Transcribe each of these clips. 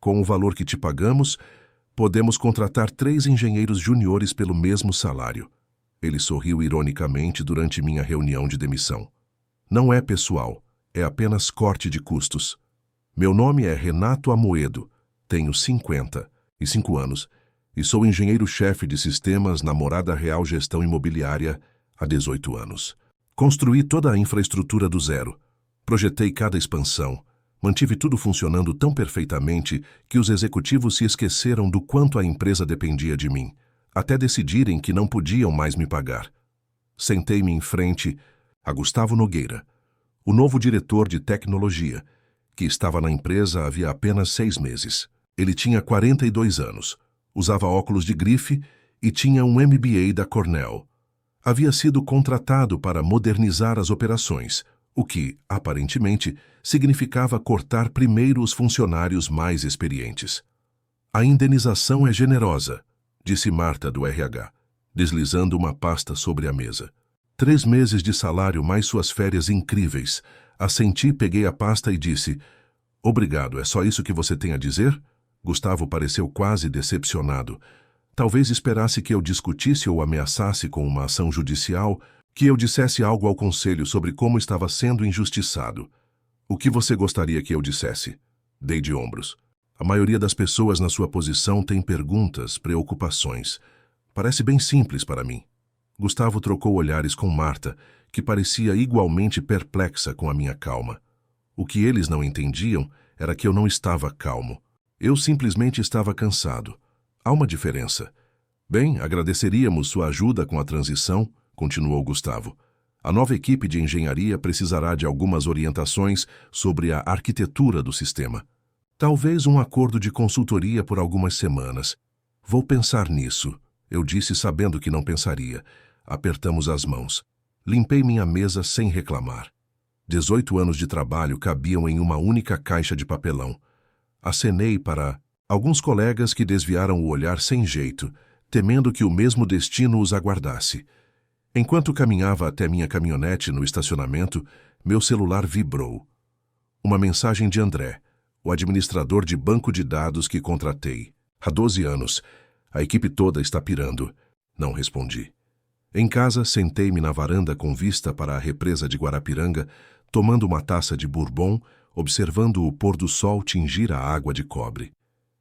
Com o valor que te pagamos, podemos contratar 3 engenheiros juniores pelo mesmo salário. Ele sorriu ironicamente durante minha reunião de demissão. Não é pessoal, é apenas corte de custos. Meu nome é Renato Amoedo, tenho 55 anos e sou engenheiro-chefe de sistemas na Morada Real Gestão Imobiliária há 18 anos. Construí toda a infraestrutura do zero, projetei cada expansão, mantive tudo funcionando tão perfeitamente que os executivos se esqueceram do quanto a empresa dependia de mim, até decidirem que não podiam mais me pagar. Sentei-me em frente a Gustavo Nogueira, o novo diretor de tecnologia, que estava na empresa havia apenas 6 meses. Ele tinha 42 anos, usava óculos de grife e tinha um MBA da Cornell. Havia sido contratado para modernizar as operações, o que, aparentemente, significava cortar primeiro os funcionários mais experientes. A indenização é generosa, disse Marta do RH, deslizando uma pasta sobre a mesa. 3 meses de salário mais suas férias incríveis. Assenti, peguei a pasta e disse: "Obrigado, é só isso que você tem a dizer?" Gustavo pareceu quase decepcionado. Talvez esperasse que eu discutisse ou ameaçasse com uma ação judicial, que eu dissesse algo ao conselho sobre como estava sendo injustiçado. "O que você gostaria que eu dissesse?" Dei de ombros. A maioria das pessoas na sua posição tem perguntas, preocupações. Parece bem simples para mim. Gustavo trocou olhares com Marta, que parecia igualmente perplexa com a minha calma. O que eles não entendiam era que eu não estava calmo. Eu simplesmente estava cansado. Há uma diferença. "Bem, agradeceríamos sua ajuda com a transição", continuou Gustavo. "A nova equipe de engenharia precisará de algumas orientações sobre a arquitetura do sistema. Talvez um acordo de consultoria por algumas semanas. Vou pensar nisso", eu disse sabendo que não pensaria. Apertamos as mãos. Limpei minha mesa sem reclamar. 18 anos de trabalho cabiam em uma única caixa de papelão. Acenei para alguns colegas que desviaram o olhar sem jeito, temendo que o mesmo destino os aguardasse. Enquanto caminhava até minha caminhonete no estacionamento, meu celular vibrou. Uma mensagem de André, o administrador de banco de dados que contratei. Há 12 anos. A equipe toda está pirando. Não respondi. Em casa, sentei-me na varanda com vista para a represa de Guarapiranga, tomando uma taça de bourbon, observando o pôr do sol tingir a água de cobre.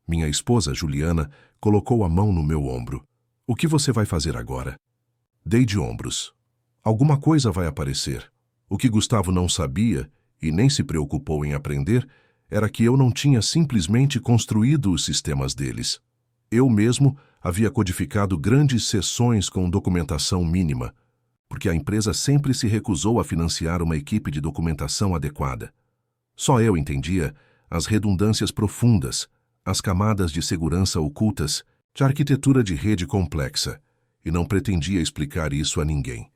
Minha esposa, Juliana, colocou a mão no meu ombro. "O que você vai fazer agora?" Dei de ombros. Alguma coisa vai aparecer. O que Gustavo não sabia, e nem se preocupou em aprender, era que eu não tinha simplesmente construído os sistemas deles. Eu mesmo havia codificado grandes seções com documentação mínima, porque a empresa sempre se recusou a financiar uma equipe de documentação adequada. Só eu entendia as redundâncias profundas, as camadas de segurança ocultas, de arquitetura de rede complexa, e não pretendia explicar isso a ninguém.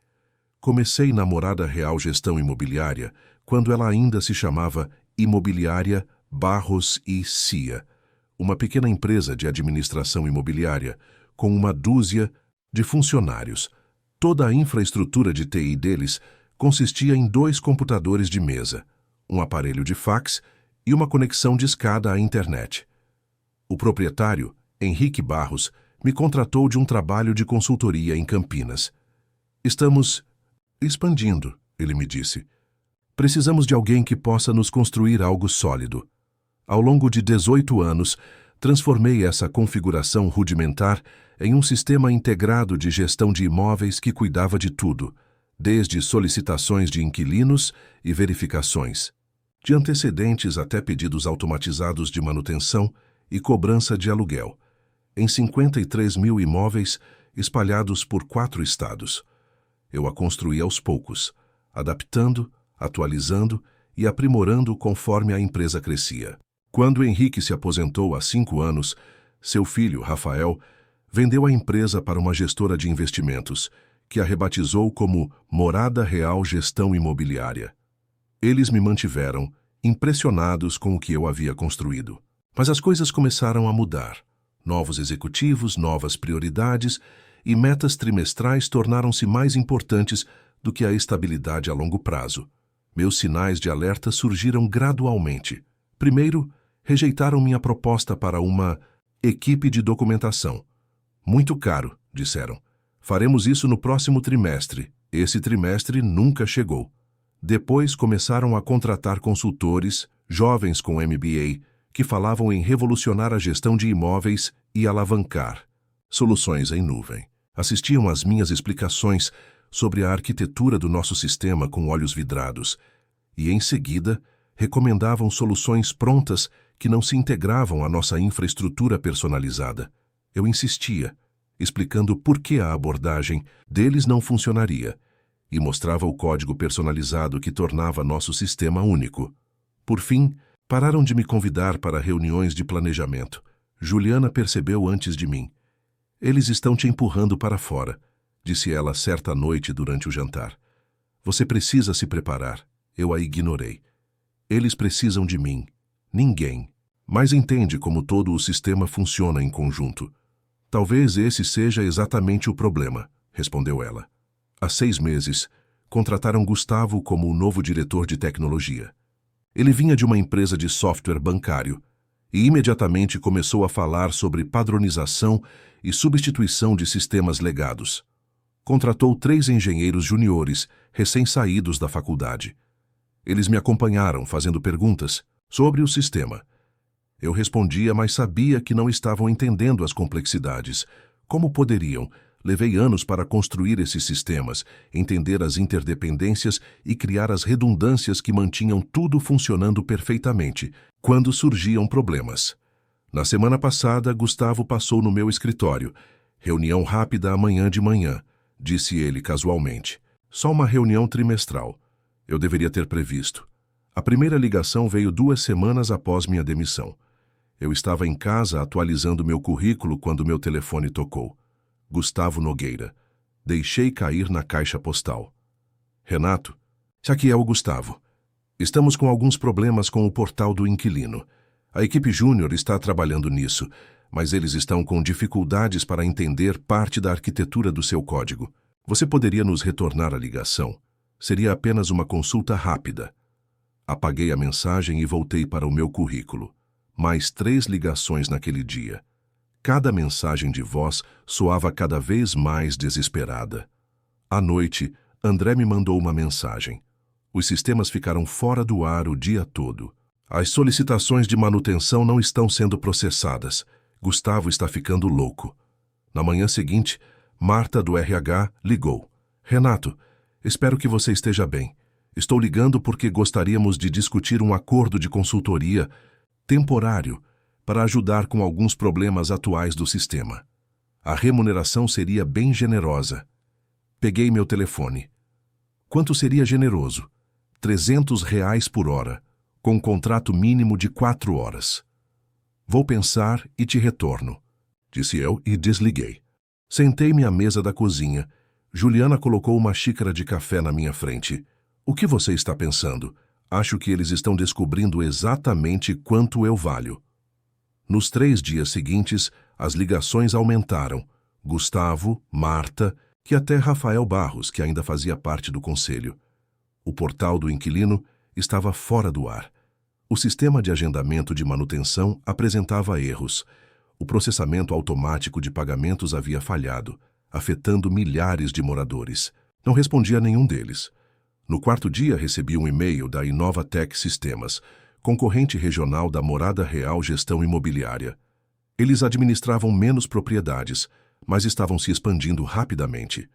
Comecei na Morada Real Gestão Imobiliária, quando ela ainda se chamava Imobiliária Barros e Cia, uma pequena empresa de administração imobiliária, com uma dúzia de funcionários. Toda a infraestrutura de TI deles consistia em 2 computadores de mesa, um aparelho de fax e uma conexão de escada à internet. O proprietário, Henrique Barros, me contratou de um trabalho de consultoria em Campinas. "Estamos expandindo", ele me disse. "Precisamos de alguém que possa nos construir algo sólido." Ao longo de 18 anos, transformei essa configuração rudimentar em um sistema integrado de gestão de imóveis que cuidava de tudo, desde solicitações de inquilinos e verificações, de antecedentes até pedidos automatizados de manutenção e cobrança de aluguel, em 53 mil imóveis espalhados por 4 estados. Eu a construí aos poucos, adaptando, atualizando e aprimorando conforme a empresa crescia. Quando Henrique se aposentou há 5 anos, seu filho, Rafael, vendeu a empresa para uma gestora de investimentos, que a rebatizou como Morada Real Gestão Imobiliária. Eles me mantiveram, impressionados com o que eu havia construído. Mas as coisas começaram a mudar. Novos executivos, novas prioridades e metas trimestrais tornaram-se mais importantes do que a estabilidade a longo prazo. Meus sinais de alerta surgiram gradualmente. Primeiro, rejeitaram minha proposta para uma equipe de documentação. Muito caro, disseram. Faremos isso no próximo trimestre. Esse trimestre nunca chegou. Depois começaram a contratar consultores, jovens com MBA, que falavam em revolucionar a gestão de imóveis e alavancar soluções em nuvem. Assistiam às minhas explicações sobre a arquitetura do nosso sistema com olhos vidrados e, em seguida, recomendavam soluções prontas que não se integravam à nossa infraestrutura personalizada. Eu insistia, explicando por que a abordagem deles não funcionaria, e mostrava o código personalizado que tornava nosso sistema único. Por fim, pararam de me convidar para reuniões de planejamento. Juliana percebeu antes de mim. Eles estão te empurrando para fora, disse ela certa noite durante o jantar. Você precisa se preparar. Eu a ignorei. Eles precisam de mim. Ninguém. Mas entende como todo o sistema funciona em conjunto. Talvez esse seja exatamente o problema, respondeu ela. Há 6 meses, contrataram Gustavo como o novo diretor de tecnologia. Ele vinha de uma empresa de software bancário e imediatamente começou a falar sobre padronização e substituição de sistemas legados. Contratou 3 engenheiros juniores, recém-saídos da faculdade. Eles me acompanharam, fazendo perguntas sobre o sistema. Eu respondia, mas sabia que não estavam entendendo as complexidades. Como poderiam? Levei anos para construir esses sistemas, entender as interdependências e criar as redundâncias que mantinham tudo funcionando perfeitamente, quando surgiam problemas. Na semana passada, Gustavo passou no meu escritório. Reunião rápida amanhã de manhã, disse ele casualmente. Só uma reunião trimestral. Eu deveria ter previsto. A primeira ligação veio 2 semanas após minha demissão. Eu estava em casa atualizando meu currículo quando meu telefone tocou. Gustavo Nogueira. Deixei cair na caixa postal. Renato, aqui é o Gustavo. Estamos com alguns problemas com o portal do inquilino. A equipe júnior está trabalhando nisso, mas eles estão com dificuldades para entender parte da arquitetura do seu código. Você poderia nos retornar a ligação? Seria apenas uma consulta rápida. Apaguei a mensagem e voltei para o meu currículo. Mais 3 ligações naquele dia. Cada mensagem de voz soava cada vez mais desesperada. À noite, André me mandou uma mensagem. Os sistemas ficaram fora do ar o dia todo. As solicitações de manutenção não estão sendo processadas. Gustavo está ficando louco. Na manhã seguinte, Marta do RH ligou. Renato, espero que você esteja bem. Estou ligando porque gostaríamos de discutir um acordo de consultoria temporário para ajudar com alguns problemas atuais do sistema. A remuneração seria bem generosa. Peguei meu telefone. Quanto seria generoso? R$ 300 por hora, com um contrato mínimo de 4 horas. Vou pensar e te retorno, disse eu e desliguei. Sentei-me à mesa da cozinha. Juliana colocou uma xícara de café na minha frente. O que você está pensando? Acho que eles estão descobrindo exatamente quanto eu valho. Nos 3 dias seguintes, as ligações aumentaram. Gustavo, Marta e até Rafael Barros, que ainda fazia parte do conselho. O portal do inquilino estava fora do ar. O sistema de agendamento de manutenção apresentava erros. O processamento automático de pagamentos havia falhado, afetando milhares de moradores. Não respondi a nenhum deles. No 4º dia, recebi um e-mail da Inovatec Sistemas, concorrente regional da Morada Real Gestão Imobiliária. Eles administravam menos propriedades, mas estavam se expandindo rapidamente.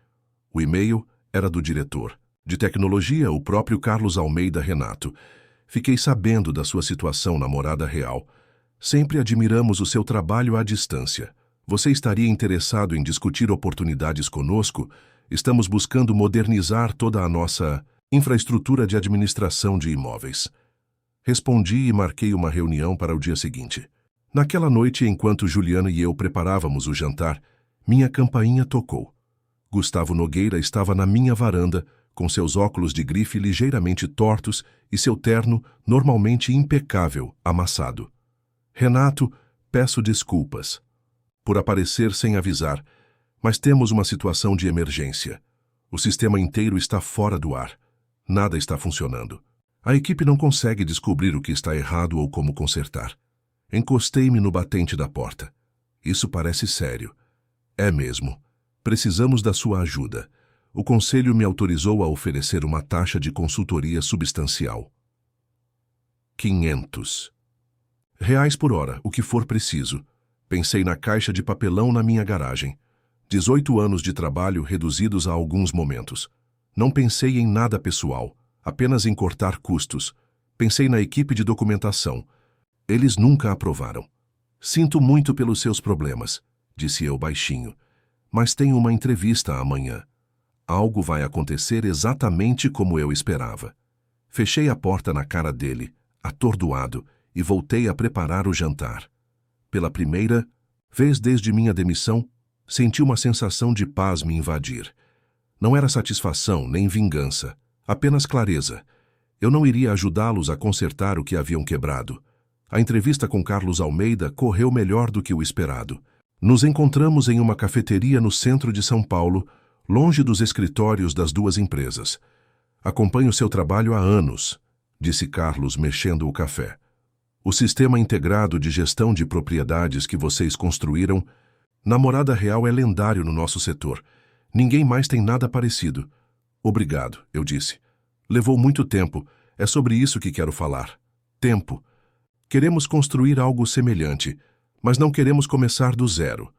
O e-mail era do diretor. De tecnologia, o próprio Carlos Almeida Renato. Fiquei sabendo da sua situação na Morada Real. Sempre admiramos o seu trabalho à distância. Você estaria interessado em discutir oportunidades conosco? Estamos buscando modernizar toda a nossa infraestrutura de administração de imóveis. Respondi e marquei uma reunião para o dia seguinte. Naquela noite, enquanto Juliana e eu preparávamos o jantar, minha campainha tocou. Gustavo Nogueira estava na minha varanda, com seus óculos de grife ligeiramente tortos e seu terno, normalmente impecável, amassado. Renato, peço desculpas por aparecer sem avisar, mas temos uma situação de emergência. O sistema inteiro está fora do ar. Nada está funcionando. A equipe não consegue descobrir o que está errado ou como consertar. Encostei-me no batente da porta. Isso parece sério. É mesmo. Precisamos da sua ajuda. O conselho me autorizou a oferecer uma taxa de consultoria substancial. 500 reais por hora, o que for preciso. Pensei na caixa de papelão na minha garagem. 18 anos de trabalho reduzidos a alguns momentos. Não pensei em nada pessoal, apenas em cortar custos. Pensei na equipe de documentação. Eles nunca aprovaram. Sinto muito pelos seus problemas, disse eu baixinho. Mas tenho uma entrevista amanhã. Algo vai acontecer exatamente como eu esperava. Fechei a porta na cara dele, atordoado, e voltei a preparar o jantar. Pela primeira vez desde minha demissão, senti uma sensação de paz me invadir. Não era satisfação nem vingança, apenas clareza. Eu não iria ajudá-los a consertar o que haviam quebrado. A entrevista com Carlos Almeida correu melhor do que o esperado. Nos encontramos em uma cafeteria no centro de São Paulo, longe dos escritórios das duas empresas. Acompanho seu trabalho há anos, disse Carlos mexendo o café. O sistema integrado de gestão de propriedades que vocês construíram, na Morada Real, é lendário no nosso setor. Ninguém mais tem nada parecido. Obrigado, eu disse. Levou muito tempo. É sobre isso que quero falar. Tempo. Queremos construir algo semelhante, mas não queremos começar do zero.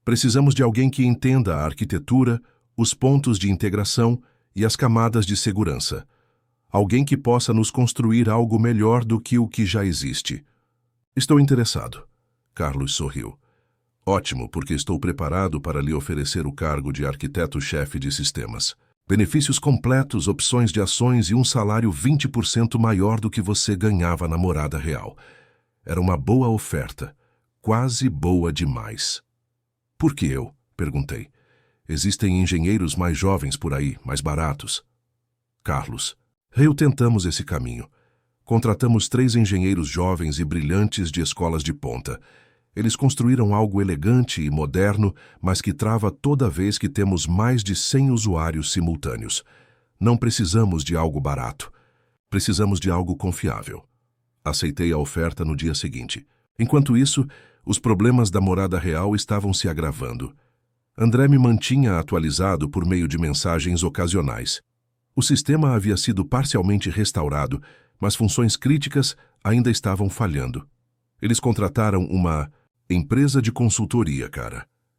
Precisamos de alguém que entenda a arquitetura, os pontos de integração e as camadas de segurança. Alguém que possa nos construir algo melhor do que o que já existe. Estou interessado. Carlos sorriu. Ótimo, porque estou preparado para lhe oferecer o cargo de arquiteto-chefe de sistemas. Benefícios completos, opções de ações e um salário 20% maior do que você ganhava na Morada Real. Era uma boa oferta, quase boa demais. Por que eu? Perguntei. Existem engenheiros mais jovens por aí, mais baratos. Carlos. Tentamos esse caminho. Contratamos 3 engenheiros jovens e brilhantes de escolas de ponta. Eles construíram algo elegante e moderno, mas que trava toda vez que temos mais de 100 usuários simultâneos. Não precisamos de algo barato. Precisamos de algo confiável. Aceitei a oferta no dia seguinte. Enquanto isso, os problemas da Morada Real estavam se agravando. André me mantinha atualizado por meio de mensagens ocasionais. O sistema havia sido parcialmente restaurado, mas funções críticas ainda estavam falhando. Eles contrataram uma empresa de consultoria,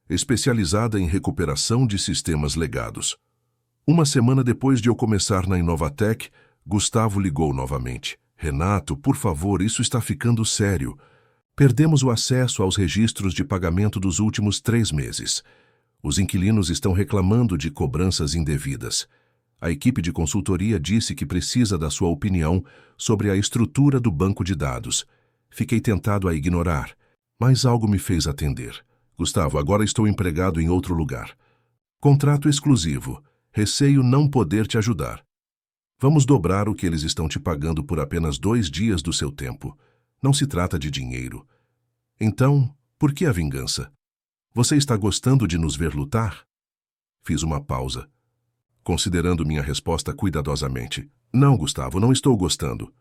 especializada em recuperação de sistemas legados. Uma semana depois de eu começar na Inovatec, Gustavo ligou novamente. Renato, por favor, isso está ficando sério. Perdemos o acesso aos registros de pagamento dos últimos 3 meses. Os inquilinos estão reclamando de cobranças indevidas. A equipe de consultoria disse que precisa da sua opinião sobre a estrutura do banco de dados. Fiquei tentado a ignorar, mas algo me fez atender. Gustavo, agora estou empregado em outro lugar. Contrato exclusivo. Receio não poder te ajudar. Vamos dobrar o que eles estão te pagando por apenas 2 dias do seu tempo. Não se trata de dinheiro. Então, por que a vingança? Você está gostando de nos ver lutar? Fiz uma pausa, considerando minha resposta cuidadosamente. Não, Gustavo, não estou gostando.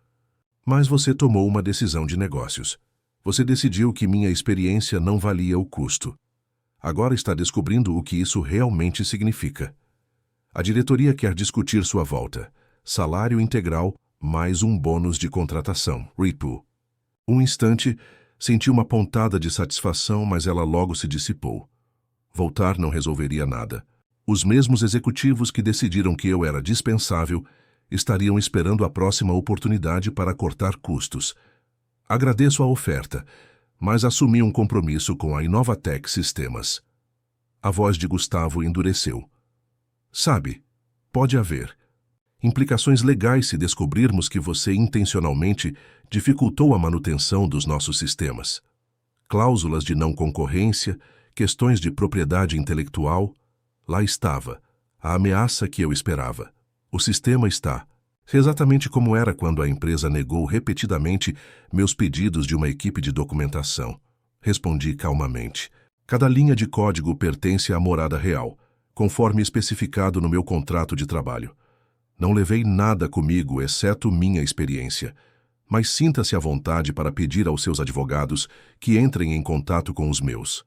Mas você tomou uma decisão de negócios. Você decidiu que minha experiência não valia o custo. Agora está descobrindo o que isso realmente significa. A diretoria quer discutir sua volta. Salário integral mais um bônus de contratação, RIPU. Um instante, senti uma pontada de satisfação, mas ela logo se dissipou. Voltar não resolveria nada. Os mesmos executivos que decidiram que eu era dispensável estariam esperando a próxima oportunidade para cortar custos. Agradeço a oferta, mas assumi um compromisso com a Inovatec Sistemas. A voz de Gustavo endureceu. Sabe, pode haver implicações legais se descobrirmos que você intencionalmente dificultou a manutenção dos nossos sistemas. Cláusulas de não concorrência, questões de propriedade intelectual. Lá estava, a ameaça que eu esperava. O sistema está exatamente como era quando a empresa negou repetidamente meus pedidos de uma equipe de documentação. Respondi calmamente. Cada linha de código pertence à Morada Real, conforme especificado no meu contrato de trabalho. Não levei nada comigo, exceto minha experiência. mas sinta-se à vontade para pedir aos seus advogados que entrem em contato com os meus.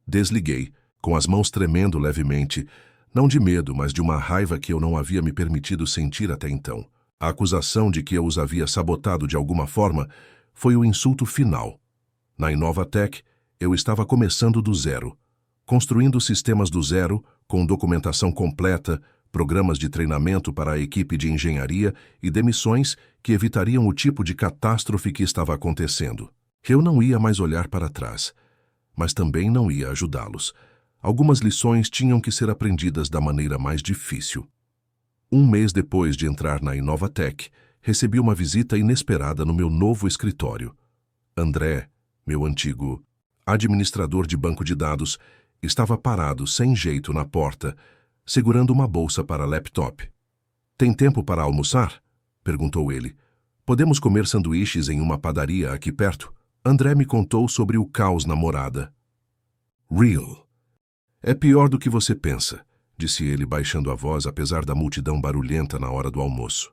Desliguei, com as mãos tremendo levemente, não de medo, mas de uma raiva que eu não havia me permitido sentir até então. A acusação de que eu os havia sabotado de alguma forma foi o insulto final. Na Inovatec, eu estava começando do zero, construindo sistemas do zero, com documentação completa, programas de treinamento para a equipe de engenharia e demissões que evitariam o tipo de catástrofe que estava acontecendo. Eu não ia mais olhar para trás, mas também não ia ajudá-los. Algumas lições tinham que ser aprendidas da maneira mais difícil. Um mês depois de entrar na Inovatec, recebi uma visita inesperada no meu novo escritório. André, meu antigo administrador de banco de dados, estava parado sem jeito na porta, segurando uma bolsa para laptop. "Tem tempo para almoçar?" perguntou ele. "Podemos comer sanduíches em uma padaria aqui perto?" André me contou sobre o caos na morada. "Real. É pior do que você pensa", disse ele baixando a voz apesar da multidão barulhenta na hora do almoço.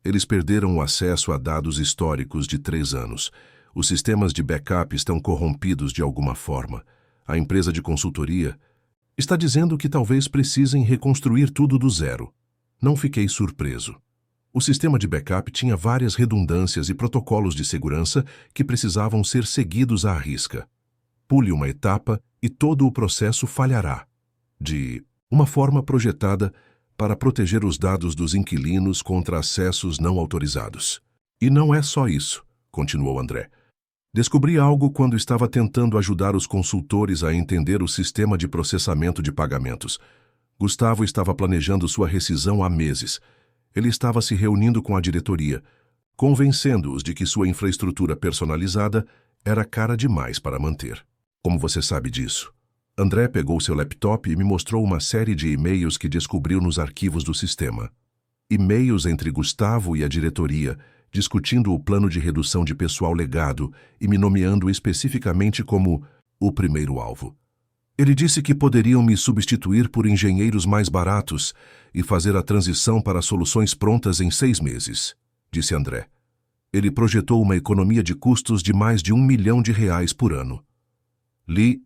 "Eles perderam o acesso a dados históricos de 3 anos. Os sistemas de backup estão corrompidos de alguma forma. A empresa de consultoria está dizendo que talvez precisem reconstruir tudo do zero." Não fiquei surpreso. O sistema de backup tinha várias redundâncias e protocolos de segurança que precisavam ser seguidos à risca. Pule uma etapa e todo o processo falhará, de uma forma projetada para proteger os dados dos inquilinos contra acessos não autorizados. "E não é só isso", continuou André. "Descobri algo quando estava tentando ajudar os consultores a entender o sistema de processamento de pagamentos. Gustavo estava planejando sua rescisão há meses. Ele estava se reunindo com a diretoria, convencendo-os de que sua infraestrutura personalizada era cara demais para manter. Como você sabe disso?" André pegou seu laptop e me mostrou uma série de e-mails que descobriu nos arquivos do sistema. E-mails entre Gustavo e a diretoria, discutindo o plano de redução de pessoal legado e me nomeando especificamente como o primeiro alvo. "Ele disse que poderiam me substituir por engenheiros mais baratos e fazer a transição para soluções prontas em 6 meses", disse André. "Ele projetou uma economia de custos de mais de R$1 milhão por ano." Li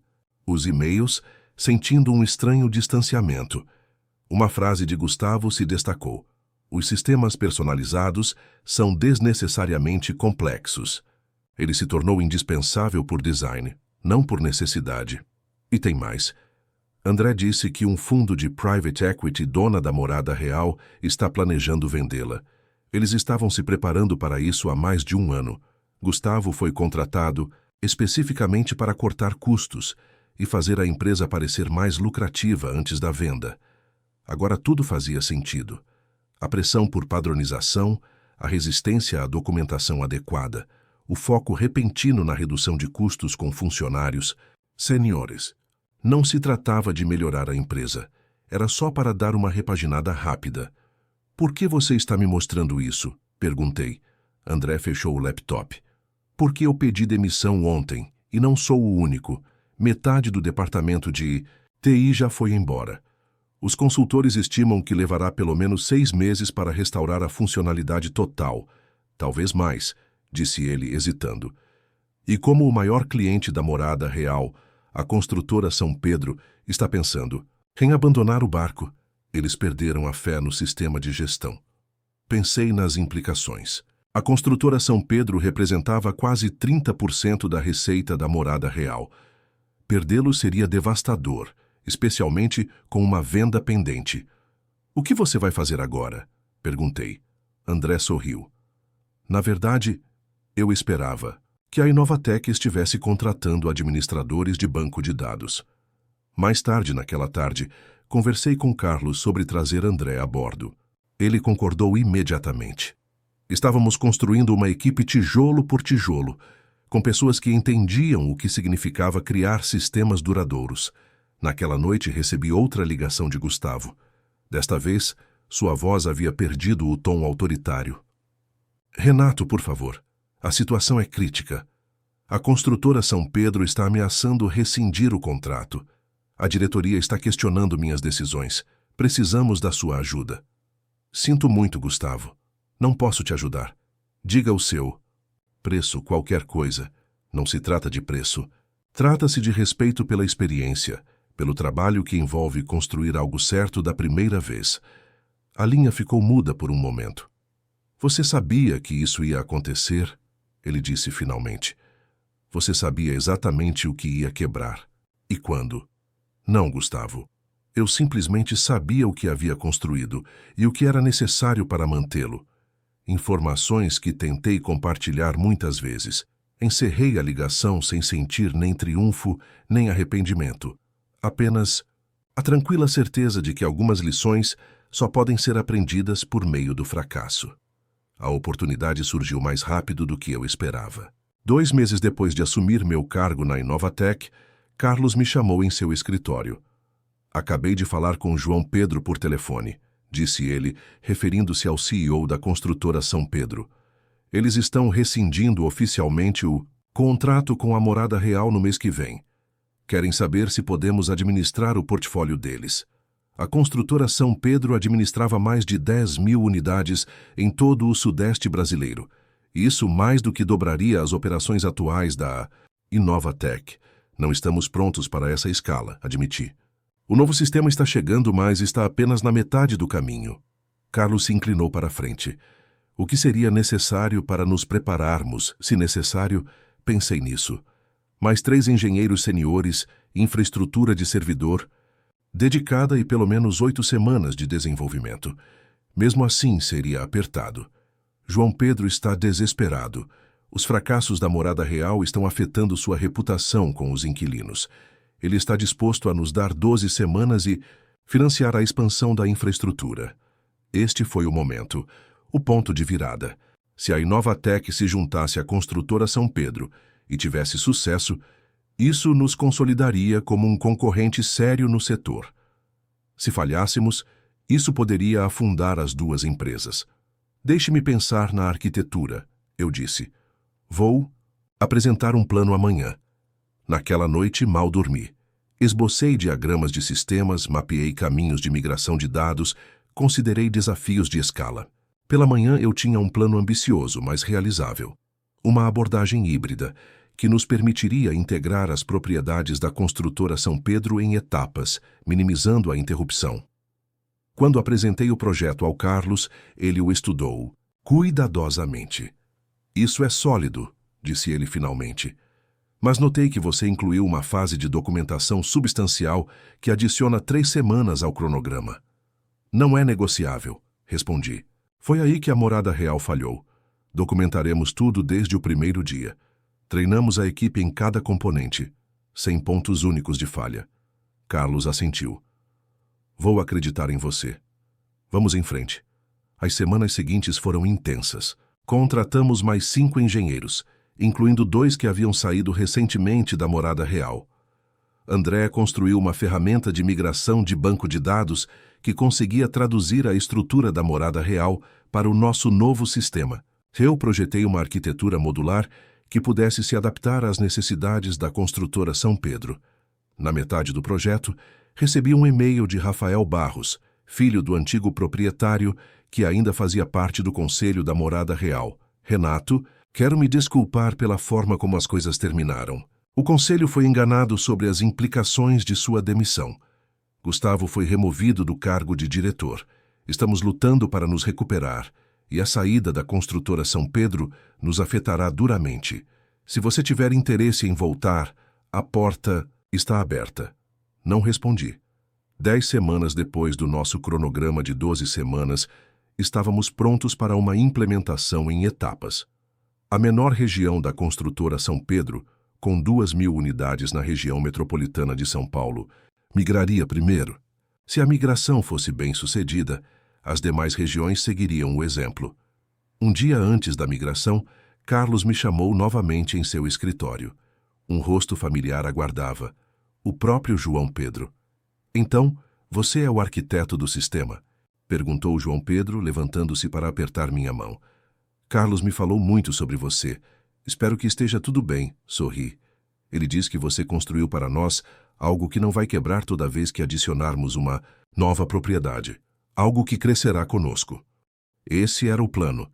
os e-mails, sentindo um estranho distanciamento. Uma frase de Gustavo se destacou: "Os sistemas personalizados são desnecessariamente complexos." Ele se tornou indispensável por design, não por necessidade. E tem mais. André disse que um fundo de private equity dona da Morada Real está planejando vendê-la. Eles estavam se preparando para isso há mais de 1 ano. Gustavo foi contratado especificamente para cortar custos e fazer a empresa parecer mais lucrativa antes da venda. Agora tudo fazia sentido. A pressão por padronização, a resistência à documentação adequada, o foco repentino na redução de custos com funcionários. "Senhores, não se tratava de melhorar a empresa. Era só para dar uma repaginada rápida." "Por que você está me mostrando isso?" perguntei. André fechou o laptop. "Porque eu pedi demissão ontem, e não sou o único. Metade do departamento de TI já foi embora. Os consultores estimam que levará pelo menos 6 meses para restaurar a funcionalidade total. Talvez mais", disse ele, hesitando. "E como o maior cliente da Morada Real, a construtora São Pedro, está pensando em abandonar o barco. Eles perderam a fé no sistema de gestão." Pensei nas implicações. A construtora São Pedro representava quase 30% da receita da Morada Real. Perdê-lo seria devastador, especialmente com uma venda pendente. "O que você vai fazer agora?" perguntei. André sorriu. "Na verdade, eu esperava que a Inovatec estivesse contratando administradores de banco de dados." Mais tarde naquela tarde, conversei com Carlos sobre trazer André a bordo. Ele concordou imediatamente. Estávamos construindo uma equipe tijolo por tijolo, com pessoas que entendiam o que significava criar sistemas duradouros. Naquela noite recebi outra ligação de Gustavo. Desta vez, sua voz havia perdido o tom autoritário. "Renato, por favor, a situação é crítica. A construtora São Pedro está ameaçando rescindir o contrato. A diretoria está questionando minhas decisões. Precisamos da sua ajuda." "Sinto muito, Gustavo. Não posso te ajudar." Diga o seu. Preço, qualquer coisa. Não se trata de preço. Trata-se de respeito pela experiência, pelo trabalho que envolve construir algo certo da primeira vez. A linha ficou muda por um momento. Você sabia que isso ia acontecer? Ele disse finalmente. Você sabia exatamente o que ia quebrar. E quando? Não, Gustavo. Eu simplesmente sabia o que havia construído e o que era necessário para mantê-lo. Informações que tentei compartilhar muitas vezes. Encerrei a ligação sem sentir nem triunfo, nem arrependimento. Apenas a tranquila certeza de que algumas lições só podem ser aprendidas por meio do fracasso. A oportunidade surgiu mais rápido do que eu esperava. 2 meses depois de assumir meu cargo na Inovatec, Carlos me chamou em seu escritório. Acabei de falar com João Pedro por telefone, disse ele, referindo-se ao CEO da construtora São Pedro. Eles estão rescindindo oficialmente o contrato com a Morada Real no mês que vem. Querem saber se podemos administrar o portfólio deles. A construtora São Pedro administrava mais de 10.000 unidades em todo o sudeste brasileiro. Isso mais do que dobraria as operações atuais da Inovatec. Não estamos prontos para essa escala, admiti. O novo sistema está chegando, mas está apenas na metade do caminho. Carlos se inclinou para a frente. O que seria necessário para nos prepararmos, se necessário, pensei nisso. Mais 3 engenheiros seniores, infraestrutura de servidor, dedicada e pelo menos 8 semanas de desenvolvimento. Mesmo assim, seria apertado. João Pedro está desesperado. Os fracassos da Morada Real estão afetando sua reputação com os inquilinos. Ele está disposto a nos dar 12 semanas e financiar a expansão da infraestrutura. Este foi o momento, o ponto de virada. Se a Inovatec se juntasse à construtora São Pedro e tivesse sucesso, isso nos consolidaria como um concorrente sério no setor. Se falhássemos, isso poderia afundar as duas empresas. Deixe-me pensar na arquitetura, eu disse. Vou apresentar um plano amanhã. Naquela noite, mal dormi. Esbocei diagramas de sistemas, mapeei caminhos de migração de dados, considerei desafios de escala. Pela manhã eu tinha um plano ambicioso, mas realizável. Uma abordagem híbrida, que nos permitiria integrar as propriedades da construtora São Pedro em etapas, minimizando a interrupção. Quando apresentei o projeto ao Carlos, ele o estudou cuidadosamente. Isso é sólido, disse ele finalmente. Mas notei que você incluiu uma fase de documentação substancial que adiciona 3 semanas ao cronograma. Não é negociável, respondi. Foi aí que a Morada Real falhou. Documentaremos tudo desde o primeiro dia. Treinamos a equipe em cada componente, sem pontos únicos de falha. Carlos assentiu. Vou acreditar em você. Vamos em frente. As semanas seguintes foram intensas. Contratamos mais 5 engenheiros, incluindo 2 que haviam saído recentemente da Morada Real. André construiu uma ferramenta de migração de banco de dados que conseguia traduzir a estrutura da Morada Real para o nosso novo sistema. Eu projetei uma arquitetura modular que pudesse se adaptar às necessidades da construtora São Pedro. Na metade do projeto, recebi um e-mail de Rafael Barros, filho do antigo proprietário, que ainda fazia parte do conselho da Morada Real. Renato, quero me desculpar pela forma como as coisas terminaram. O conselho foi enganado sobre as implicações de sua demissão. Gustavo foi removido do cargo de diretor. Estamos lutando para nos recuperar, e a saída da construtora São Pedro nos afetará duramente. Se você tiver interesse em voltar, a porta está aberta. Não respondi. 10 semanas depois do nosso cronograma de 12 semanas, estávamos prontos para uma implementação em etapas. A menor região da construtora São Pedro, com 2.000 unidades na região metropolitana de São Paulo, migraria primeiro. Se a migração fosse bem-sucedida, as demais regiões seguiriam o exemplo. Um dia antes da migração, Carlos me chamou novamente em seu escritório. Um rosto familiar aguardava. O próprio João Pedro. Então, você é o arquiteto do sistema? Perguntou João Pedro, levantando-se para apertar minha mão. Carlos me falou muito sobre você. Espero que esteja tudo bem, sorri. Ele diz que você construiu para nós algo que não vai quebrar toda vez que adicionarmos uma nova propriedade. Algo que crescerá conosco. Esse era o plano.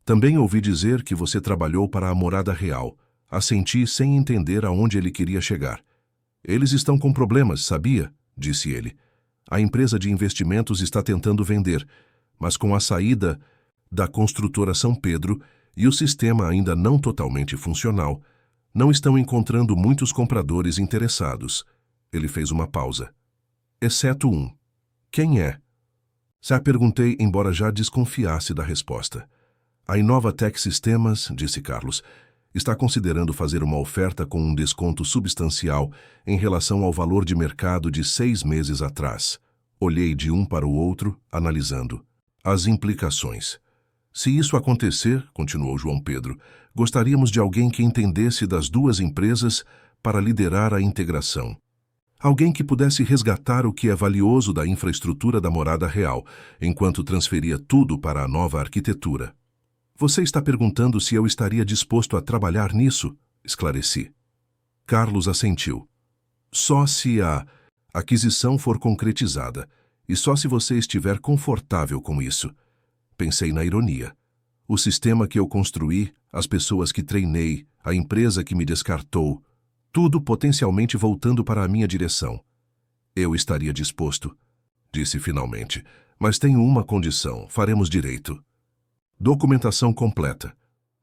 Também ouvi dizer que você trabalhou para a Morada Real. Assenti sem entender aonde ele queria chegar. Eles estão com problemas, sabia? Disse ele. A empresa de investimentos está tentando vender, mas com a saída da construtora São Pedro e o sistema ainda não totalmente funcional, não estão encontrando muitos compradores interessados. Ele fez uma pausa. Exceto um. Quem é? Já perguntei, embora já desconfiasse da resposta. A Inovatec Sistemas, disse Carlos, está considerando fazer uma oferta com um desconto substancial em relação ao valor de mercado de 6 meses atrás. Olhei de um para o outro, analisando as implicações. Se isso acontecer, continuou João Pedro, gostaríamos de alguém que entendesse das duas empresas para liderar a integração. Alguém que pudesse resgatar o que é valioso da infraestrutura da Morada Real, enquanto transferia tudo para a nova arquitetura. Você está perguntando se eu estaria disposto a trabalhar nisso? Esclareci. Carlos assentiu. Só se a aquisição for concretizada, e só se você estiver confortável com isso. Pensei na ironia. O sistema que eu construí, as pessoas que treinei, a empresa que me descartou, tudo potencialmente voltando para a minha direção. Eu estaria disposto, disse finalmente, mas tenho uma condição, faremos direito. Documentação completa.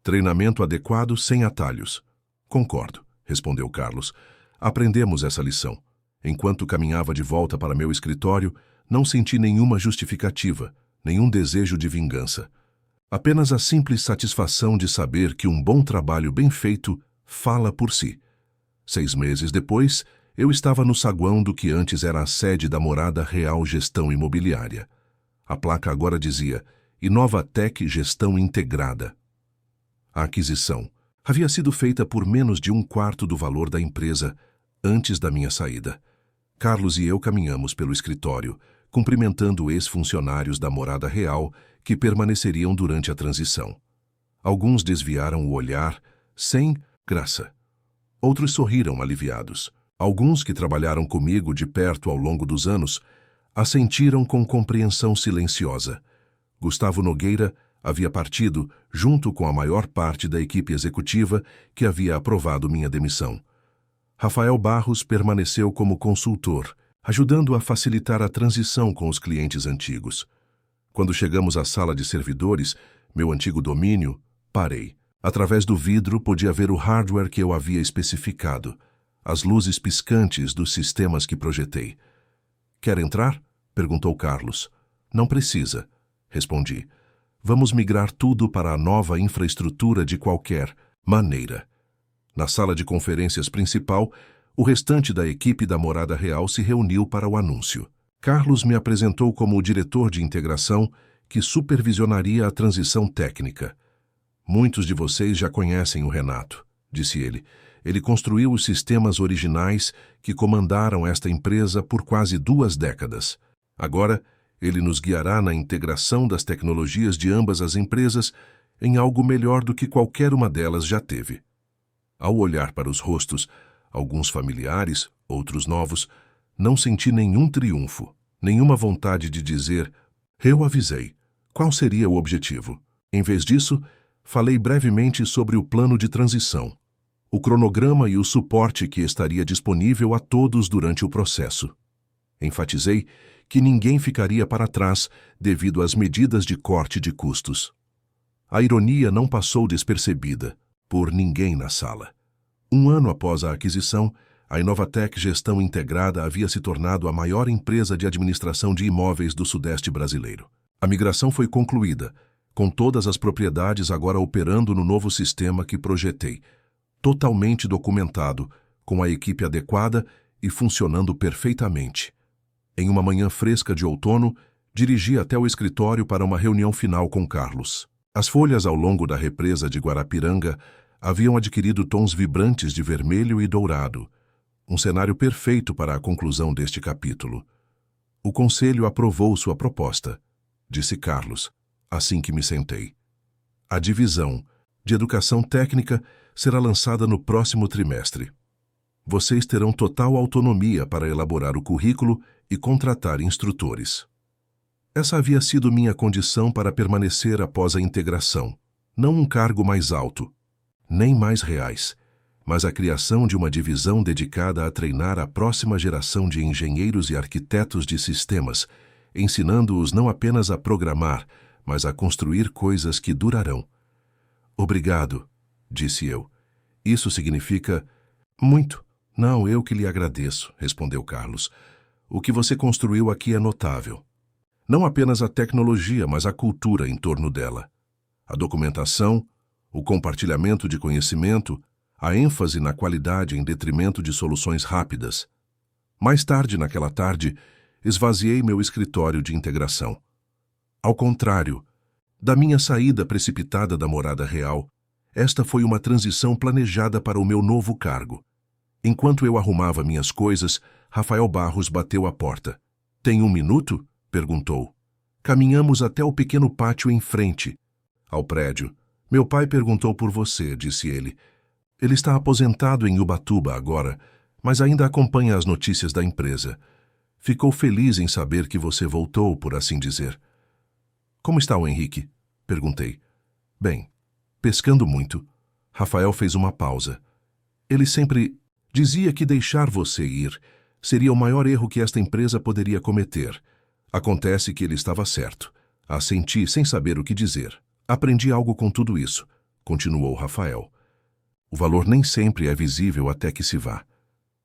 Treinamento adequado sem atalhos. Concordo, respondeu Carlos. Aprendemos essa lição. Enquanto caminhava de volta para meu escritório, não senti nenhuma justificativa, nenhum desejo de vingança. Apenas a simples satisfação de saber que um bom trabalho bem feito fala por si. 6 meses depois, eu estava no saguão do que antes era a sede da Morada Real Gestão Imobiliária. A placa agora dizia Inovatec Gestão Integrada. A aquisição havia sido feita por menos de 1/4 do valor da empresa antes da minha saída. Carlos e eu caminhamos pelo escritório, cumprimentando ex-funcionários da Morada Real que permaneceriam durante a transição. Alguns desviaram o olhar, sem graça. Outros sorriram aliviados. Alguns que trabalharam comigo de perto ao longo dos anos assentiram com compreensão silenciosa. Gustavo Nogueira havia partido junto com a maior parte da equipe executiva que havia aprovado minha demissão. Rafael Barros permaneceu como consultor, ajudando a facilitar a transição com os clientes antigos. Quando chegamos à sala de servidores, meu antigo domínio, parei. Através do vidro podia ver o hardware que eu havia especificado, as luzes piscantes dos sistemas que projetei. Quer entrar? Perguntou Carlos. Não precisa, respondi. Vamos migrar tudo para a nova infraestrutura de qualquer maneira. Na sala de conferências principal, o restante da equipe da Morada Real se reuniu para o anúncio. Carlos me apresentou como o diretor de integração que supervisionaria a transição técnica. Muitos de vocês já conhecem o Renato, disse ele. Ele construiu os sistemas originais que comandaram esta empresa por quase 2 décadas. Agora, ele nos guiará na integração das tecnologias de ambas as empresas em algo melhor do que qualquer uma delas já teve. Ao olhar para os rostos, alguns familiares, outros novos, não senti nenhum triunfo, nenhuma vontade de dizer, eu avisei, qual seria o objetivo. Em vez disso, falei brevemente sobre o plano de transição, o cronograma e o suporte que estaria disponível a todos durante o processo. Enfatizei que ninguém ficaria para trás devido às medidas de corte de custos. A ironia não passou despercebida por ninguém na sala. 1 ano após a aquisição, a Inovatec Gestão Integrada havia se tornado a maior empresa de administração de imóveis do Sudeste brasileiro. A migração foi concluída, com todas as propriedades agora operando no novo sistema que projetei, totalmente documentado, com a equipe adequada e funcionando perfeitamente. Em uma manhã fresca de outono, dirigi até o escritório para uma reunião final com Carlos. As folhas ao longo da represa de Guarapiranga haviam adquirido tons vibrantes de vermelho e dourado, um cenário perfeito para a conclusão deste capítulo. O conselho aprovou sua proposta, disse Carlos, assim que me sentei. A divisão de educação técnica será lançada no próximo trimestre. Vocês terão total autonomia para elaborar o currículo e contratar instrutores. Essa havia sido minha condição para permanecer após a integração, Não um cargo mais alto, nem mais reais, mas a criação de uma divisão dedicada a treinar a próxima geração de engenheiros e arquitetos de sistemas, ensinando-os não apenas a programar, mas a construir coisas que durarão. Obrigado, disse eu. Isso significa muito. Não, eu que lhe agradeço, respondeu Carlos. O que você construiu aqui é notável. Não apenas a tecnologia, mas a cultura em torno dela. A documentação, o compartilhamento de conhecimento, a ênfase na qualidade em detrimento de soluções rápidas. Mais tarde, naquela tarde, esvaziei meu escritório de integração. Ao contrário, da minha saída precipitada da morada real, esta foi uma transição planejada para o meu novo cargo. Enquanto eu arrumava minhas coisas, Rafael Barros bateu à porta. Tem 1 minuto? Perguntou. Caminhamos até o pequeno pátio em frente ao prédio. Meu pai perguntou por você, disse ele. Ele está aposentado em Ubatuba agora, mas ainda acompanha as notícias da empresa. Ficou feliz em saber que você voltou, por assim dizer. Como está o Henrique? Perguntei. Bem, pescando muito. Rafael fez uma pausa. Ele sempre dizia que deixar você ir seria o maior erro que esta empresa poderia cometer. Acontece que ele estava certo. Assenti sem saber o que dizer. Aprendi algo com tudo isso, continuou Rafael. O valor nem sempre é visível até que se vá.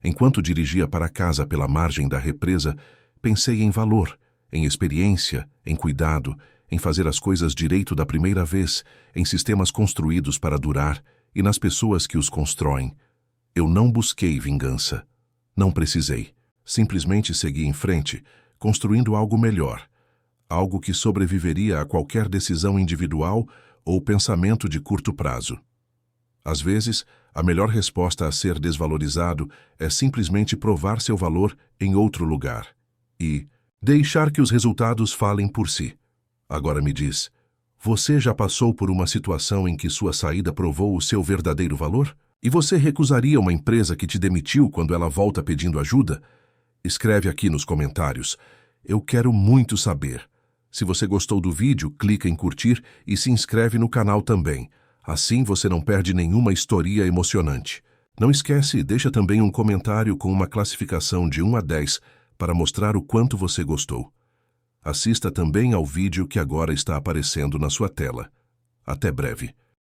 Enquanto dirigia para casa pela margem da represa, pensei em valor, em experiência, em cuidado, em fazer as coisas direito da primeira vez, em sistemas construídos para durar e nas pessoas que os constroem. Eu não busquei vingança. Não precisei. Simplesmente segui em frente, construindo algo melhor. Algo que sobreviveria a qualquer decisão individual ou pensamento de curto prazo. Às vezes, a melhor resposta a ser desvalorizado é simplesmente provar seu valor em outro lugar e deixar que os resultados falem por si. Agora me diz, você já passou por uma situação em que sua saída provou o seu verdadeiro valor? E você recusaria uma empresa que te demitiu quando ela volta pedindo ajuda? Escreve aqui nos comentários. Eu quero muito saber. Se você gostou do vídeo, clica em curtir e se inscreve no canal também. Assim você não perde nenhuma história emocionante. Não esquece, deixa também um comentário com uma classificação de 1 a 10 para mostrar o quanto você gostou. Assista também ao vídeo que agora está aparecendo na sua tela. Até breve.